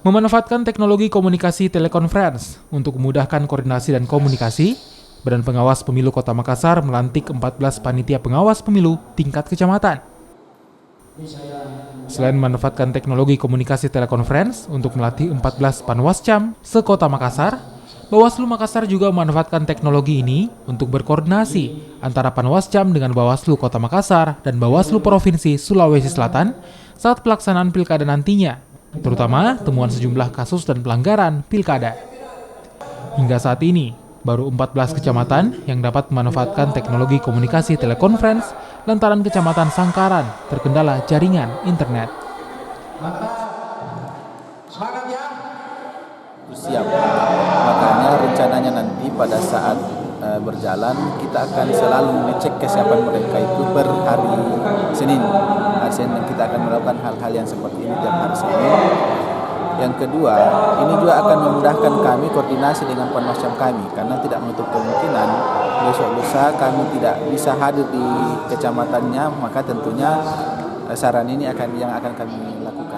Memanfaatkan teknologi komunikasi telekonferensi untuk memudahkan koordinasi dan komunikasi, Badan Pengawas Pemilu Kota Makassar melantik 14 panitia pengawas pemilu tingkat kecamatan. Selain memanfaatkan teknologi komunikasi telekonferensi untuk melatih 14 panwascam se-Kota Makassar, Bawaslu Makassar juga memanfaatkan teknologi ini untuk berkoordinasi antara panwascam dengan Bawaslu Kota Makassar dan Bawaslu Provinsi Sulawesi Selatan saat pelaksanaan pilkada nantinya, terutama temuan sejumlah kasus dan pelanggaran pilkada. Hingga saat ini, baru 14 kecamatan yang dapat memanfaatkan teknologi komunikasi telekonferensi lantaran kecamatan Sangkaran terkendala jaringan internet. Siap, makanya rencananya nanti pada saat berjalan kita akan selalu mengecek kesiapan mereka itu per hari Senin. Hari Senin kita akan melakukan hal-hal yang seperti ini tiap hari Senin. Yang kedua, ini juga akan memudahkan kami koordinasi dengan panwascam kami karena tidak menutup kemungkinan besok lusa kami tidak bisa hadir di kecamatannya, maka tentunya saran ini akan kami lakukan.